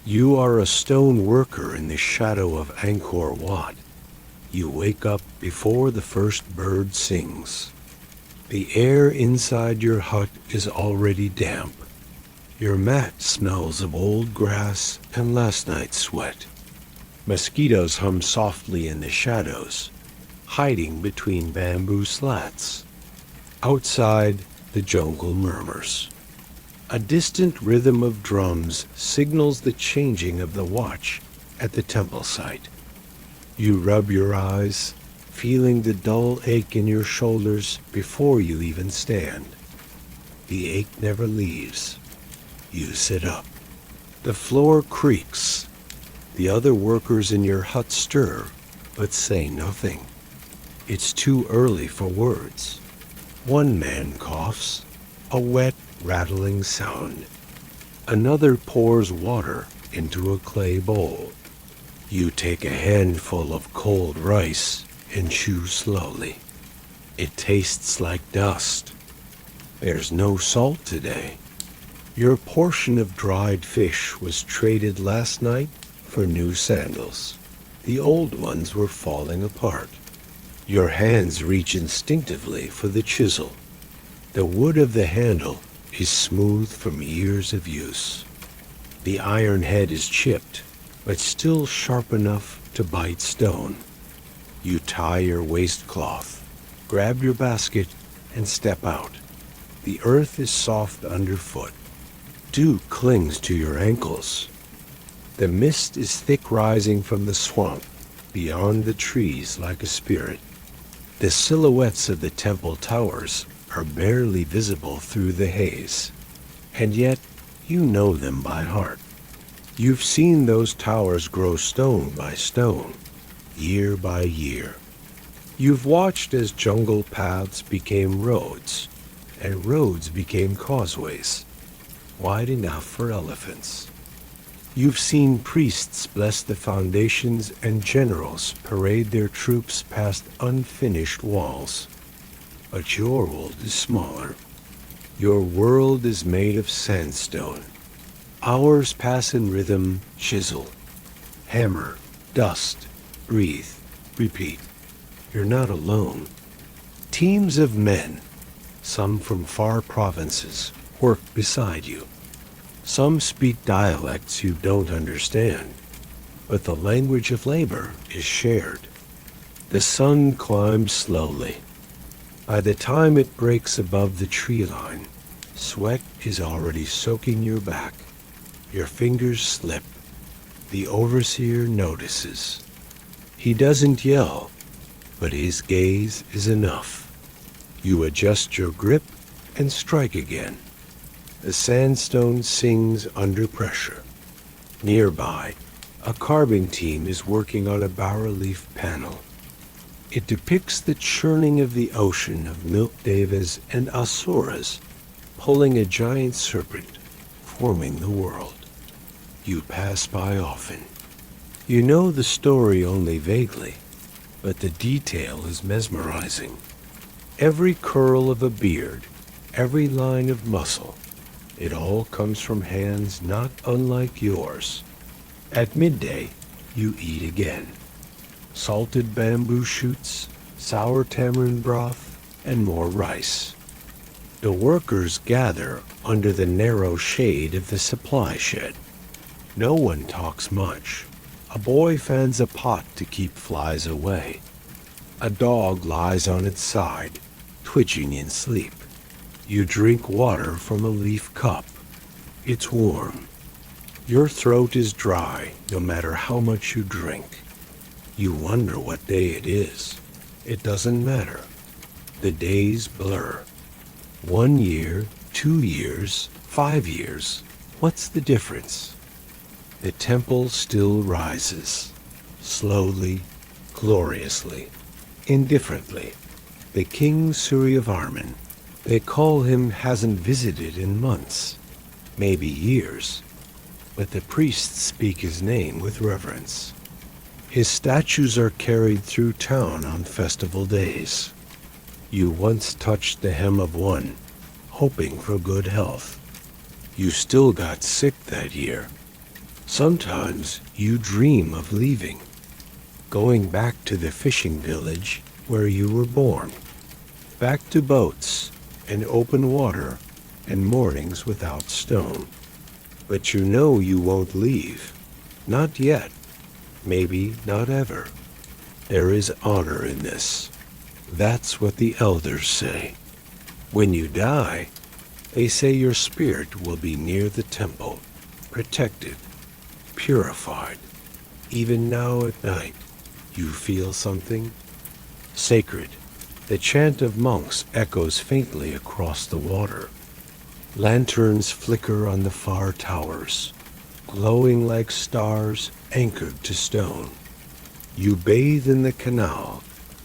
You are a stone worker in the shadow of Angkor Wat. You wake up before the first bird sings. The air inside your hut is already damp. Your mat smells of old grass and last night's sweat. Mosquitoes hum softly in the shadows, hiding between bamboo slats. Outside, the jungle murmurs. A distant rhythm of drums signals the changing of the watch at the temple site. You rub your eyes, feeling the dull ache in your shoulders before you even stand. The ache never leaves. You sit up. The floor creaks. The other workers in your hut stir, but say nothing. It's too early for words. One man coughs, a wet, rattling sound. Another pours water into a clay bowl. You take a handful of cold rice and chew slowly. It tastes like dust. There's no salt today. Your portion of dried fish was traded last night for new sandals. The old ones were falling apart. Your hands reach instinctively for the chisel. The wood of the handle is smooth from years of use. The iron head is chipped, but still sharp enough to bite stone. You tie your waistcloth, grab your basket, and step out. The earth is soft underfoot. Dew clings to your ankles. The mist is thick rising from the swamp, beyond the trees like a spirit. The silhouettes of the temple towers are barely visible through the haze, and yet you know them by heart. You've seen those towers grow stone by stone, year by year. You've watched as jungle paths became roads, and roads became causeways, wide enough for elephants. You've seen priests bless the foundations and generals parade their troops past unfinished walls. But your world is smaller. Your world is made of sandstone. Hours pass in rhythm, chisel, hammer, dust, breathe, repeat. You're not alone. Teams of men, some from far provinces, work beside you. Some speak dialects you don't understand, but the language of labor is shared. The sun climbs slowly. By the time it breaks above the tree line, sweat is already soaking your back. Your fingers slip. The overseer notices. He doesn't yell, but his gaze is enough. You adjust your grip and strike again. The sandstone sings under pressure. Nearby, a carving team is working on a bas-relief panel. It depicts the churning of the ocean of milk devas and asuras, pulling a giant serpent, forming the world. You pass by often. You know the story only vaguely, but the detail is mesmerizing. Every curl of a beard, every line of muscle, it all comes from hands not unlike yours. At midday, you eat again. Salted bamboo shoots, sour tamarind broth, and more rice. The workers gather under the narrow shade of the supply shed. No one talks much. A boy fans a pot to keep flies away. A dog lies on its side, twitching in sleep. You drink water from a leaf cup. It's warm. Your throat is dry no matter how much you drink. You wonder what day it is. It doesn't matter. The days blur. 1 year, 2 years, 5 years. What's the difference? The temple still rises. Slowly, gloriously, indifferently. The king Suryavarman, they call him, hasn't visited in months, maybe years, but the priests speak his name with reverence. His statues are carried through town on festival days. You once touched the hem of one, hoping for good health. You still got sick that year. Sometimes you dream of leaving, going back to the fishing village where you were born, back to boats and open water and mornings without stone. But you know you won't leave. Not yet. Maybe not ever. There is honor in this. That's what the elders say. When you die, they say your spirit will be near the temple, protected, purified. Even now at night, you feel something sacred. The chant of monks echoes faintly across the water. Lanterns flicker on the far towers, glowing like stars anchored to stone. You bathe in the canal,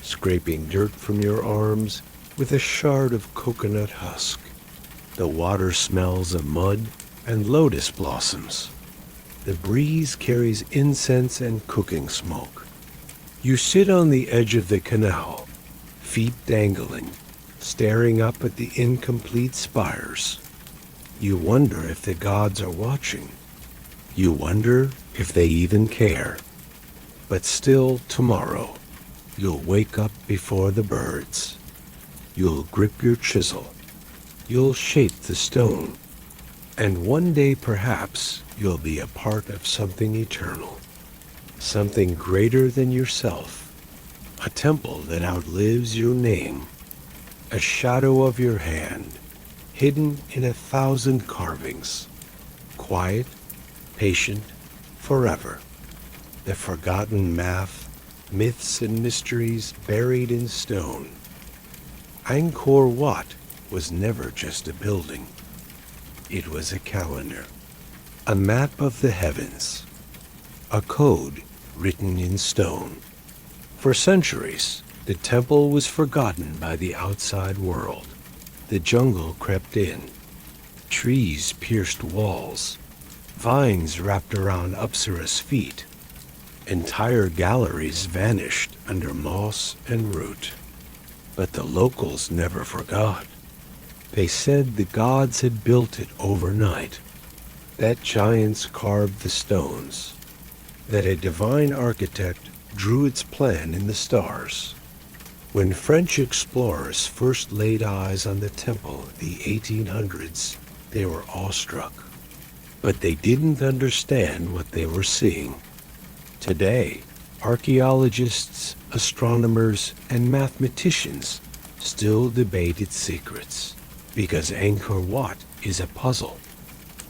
scraping dirt from your arms with a shard of coconut husk. The water smells of mud and lotus blossoms. The breeze carries incense and cooking smoke. You sit on the edge of the canal, feet dangling, staring up at the incomplete spires. You wonder if the gods are watching. You wonder if they even care. But still tomorrow, you'll wake up before the birds. You'll grip your chisel. You'll shape the stone. And one day perhaps you'll be a part of something eternal. Something greater than yourself. A temple that outlives your name. A shadow of your hand, hidden in 1,000 carvings. Quiet, patient, forever. The forgotten math, myths and mysteries buried in stone. Angkor Wat was never just a building. It was a calendar, a map of the heavens, a code written in stone. For centuries, the temple was forgotten by the outside world. The jungle crept in. Trees pierced walls. Vines wrapped around Apsara's feet. Entire galleries vanished under moss and root. But the locals never forgot. They said the gods had built it overnight, that giants carved the stones, that a divine architect drew its plan in the stars. When French explorers first laid eyes on the temple in the 1800s, they were awestruck. But they didn't understand what they were seeing. Today, archaeologists, astronomers, and mathematicians still debate its secrets, because Angkor Wat is a puzzle,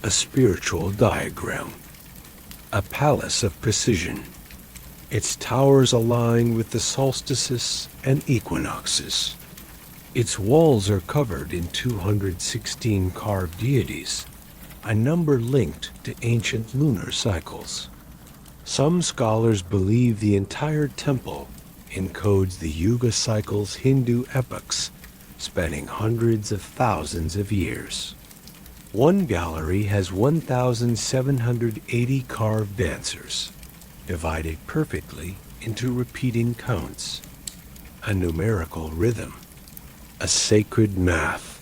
a spiritual diagram, a palace of precision. Its towers align with the solstices and equinoxes. Its walls are covered in 216 carved deities, a number linked to ancient lunar cycles. Some scholars believe the entire temple encodes the Yuga cycle's Hindu epochs, spanning hundreds of thousands of years. One gallery has 1,780 carved dancers, divided perfectly into repeating counts, a numerical rhythm, a sacred math.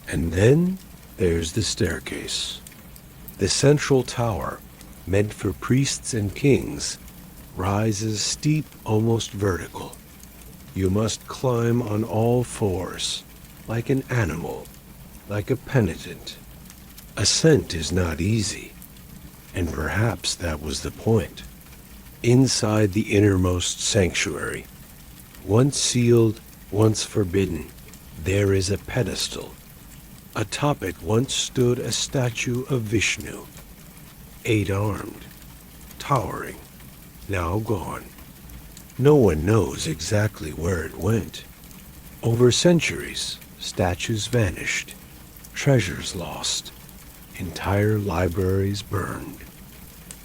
And then there's the staircase. The central tower, meant for priests and kings, rises steep, almost vertical. You must climb on all fours, like an animal, like a penitent. Ascent is not easy, and perhaps that was the point. Inside the innermost sanctuary, once sealed, once forbidden, there is a pedestal. Atop it once stood a statue of Vishnu, 8-armed, towering, now gone. No one knows exactly where it went. Over centuries, statues vanished, treasures lost, entire libraries burned.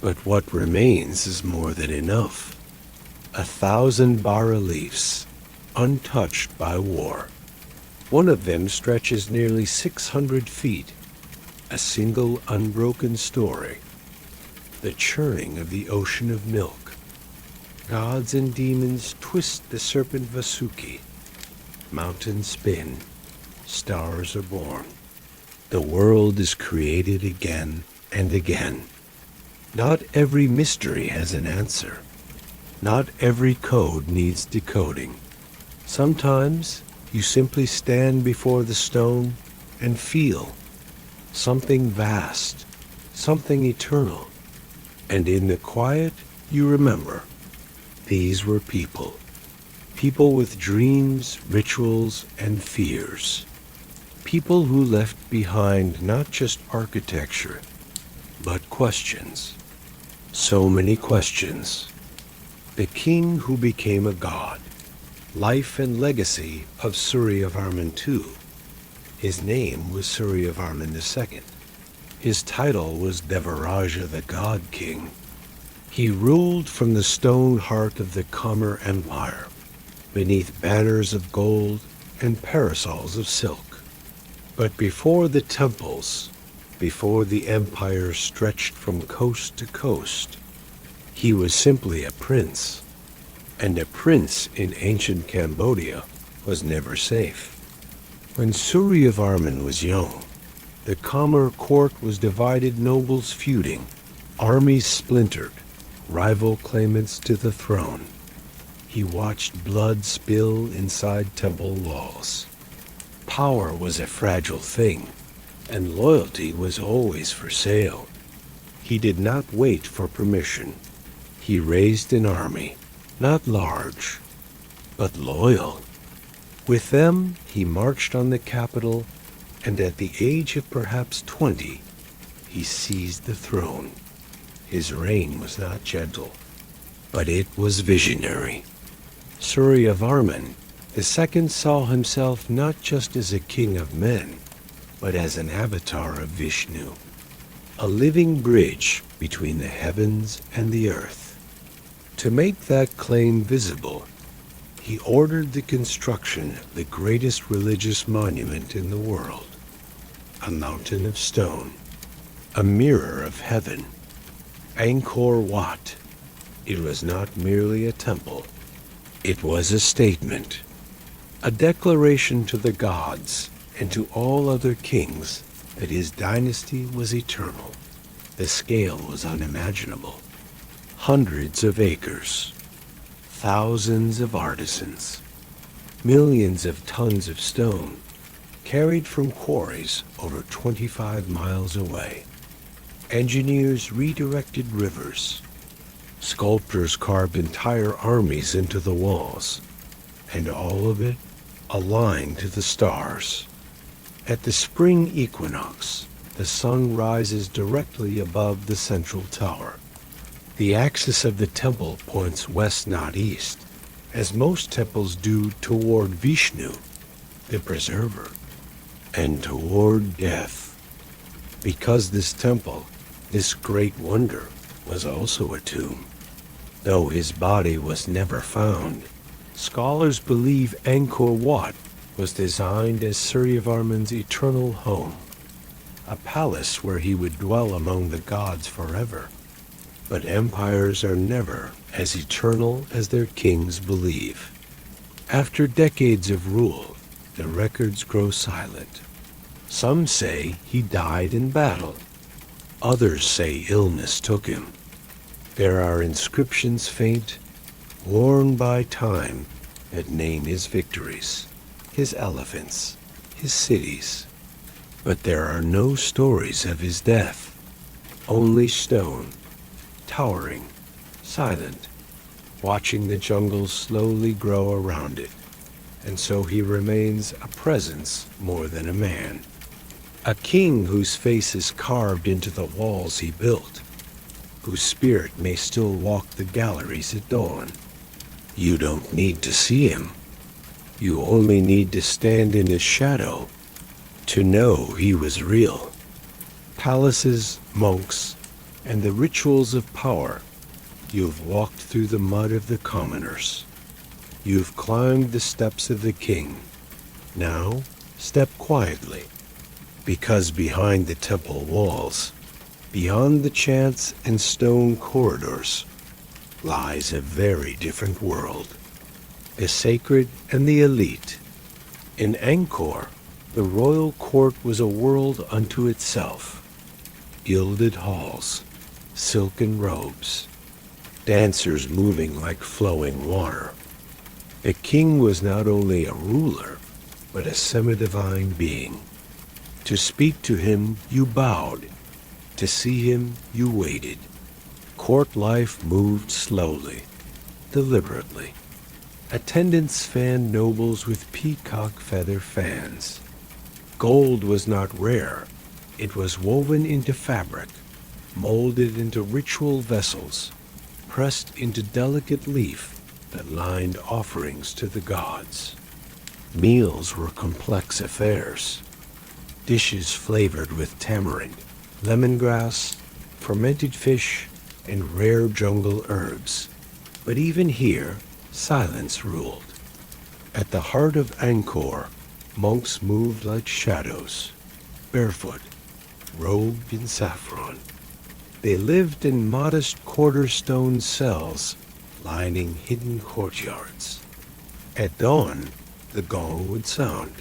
But what remains is more than enough. 1,000 bas-reliefs, untouched by war. One of them stretches nearly 600 feet, a single unbroken story. The churning of the ocean of milk. Gods and demons twist the serpent Vasuki. Mountains spin. Stars are born. The world is created again and again. Not every mystery has an answer. Not every code needs decoding. Sometimes you simply stand before the stone and feel something vast, something eternal. And in the quiet, you remember, these were people. People with dreams, rituals, and fears. People who left behind not just architecture, but questions. So many questions. The king who became a god. Life and legacy of Suryavarman II. His name was Suryavarman II. His title was Devaraja the God King. He ruled from the stone heart of the Khmer Empire, beneath banners of gold and parasols of silk. But before the temples, before the empire stretched from coast to coast, he was simply a prince. And a prince in ancient Cambodia was never safe. When Suryavarman was young, the Khmer court was divided, nobles feuding, armies splintered, rival claimants to the throne. He watched blood spill inside temple walls. Power was a fragile thing, and loyalty was always for sale. He did not wait for permission. He raised an army, not large, but loyal. With them, he marched on the capital, and at the age of perhaps 20, he seized the throne. His reign was not gentle, but it was visionary. Suryavarman II saw himself not just as a king of men, but as an avatar of Vishnu, a living bridge between the heavens and the earth. To make that claim visible, he ordered the construction of the greatest religious monument in the world, a mountain of stone, a mirror of heaven, Angkor Wat. It was not merely a temple. It was a statement, a declaration to the gods and to all other kings that his dynasty was eternal. The scale was unimaginable. Hundreds of acres, thousands of artisans, millions of tons of stone carried from quarries over 25 miles away. Engineers redirected rivers. Sculptors carved entire armies into the walls, and all of it aligned to the stars. At the spring equinox, the sun rises directly above the central tower. The axis of the temple points west, not east, as most temples do, toward Vishnu, the preserver, and toward death. Because this temple, this great wonder, was also a tomb. Though his body was never found, scholars believe Angkor Wat was designed as Suryavarman's eternal home, a palace where he would dwell among the gods forever. But empires are never as eternal as their kings believe. After decades of rule, the records grow silent. Some say he died in battle. Others say illness took him. There are inscriptions faint, worn by time, that name his victories, his elephants, his cities. But there are no stories of his death, only stone, towering, silent, watching the jungle slowly grow around it. And so he remains a presence more than a man. A king whose face is carved into the walls he built, whose spirit may still walk the galleries at dawn. You don't need to see him. You only need to stand in his shadow to know he was real. Palaces, monks, and the rituals of power. You've walked through the mud of the commoners. You've climbed the steps of the king. Now, step quietly, because behind the temple walls, beyond the chants and stone corridors, lies a very different world. The sacred and the elite. In Angkor, the royal court was a world unto itself. Gilded halls, silken robes, dancers moving like flowing water. A king was not only a ruler, but a semi-divine being. To speak to him, you bowed. To see him, you waited. Court life moved slowly, deliberately. Attendants fanned nobles with peacock feather fans. Gold was not rare. It was woven into fabric, molded into ritual vessels, pressed into delicate leaf that lined offerings to the gods. Meals were complex affairs. Dishes flavored with tamarind, lemongrass, fermented fish, and rare jungle herbs. But even here, silence ruled. At the heart of Angkor, monks moved like shadows, barefoot, robed in saffron. They lived in modest quarter-stone cells lining hidden courtyards. At dawn, the gong would sound,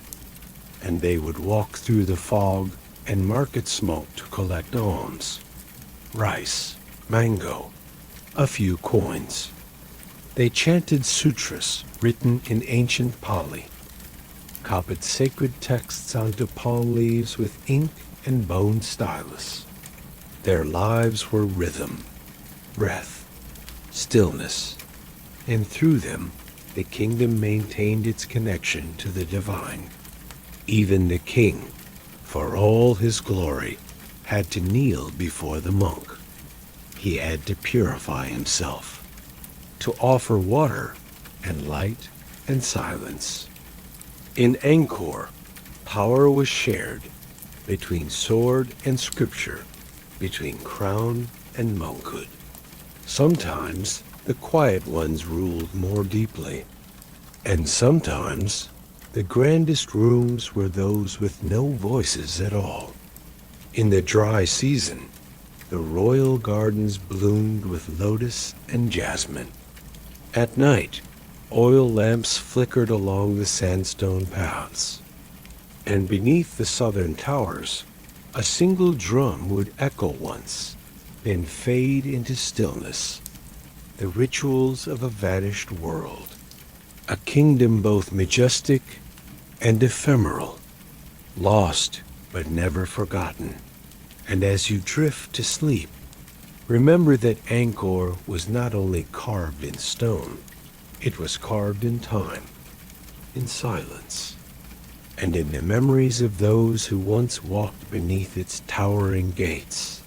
and they would walk through the fog and market smoke to collect alms. Rice, mango, a few coins. They chanted sutras written in ancient Pali, copied sacred texts onto palm leaves with ink and bone stylus. Their lives were rhythm, breath, stillness, and through them the kingdom maintained its connection to the divine. Even the king, for all his glory, had to kneel before the monk. He had to purify himself, to offer water and light and silence. In Angkor, power was shared between sword and scripture, between crown and monkhood. Sometimes the quiet ones ruled more deeply, and sometimes the grandest rooms were those with no voices at all. In the dry season, the royal gardens bloomed with lotus and jasmine. At night, oil lamps flickered along the sandstone paths, and beneath the southern towers, a single drum would echo once, then fade into stillness, the rituals of a vanished world, a kingdom both majestic and ephemeral, lost but never forgotten. And as you drift to sleep, remember that Angkor was not only carved in stone, it was carved in time, in silence, and in the memories of those who once walked beneath its towering gates.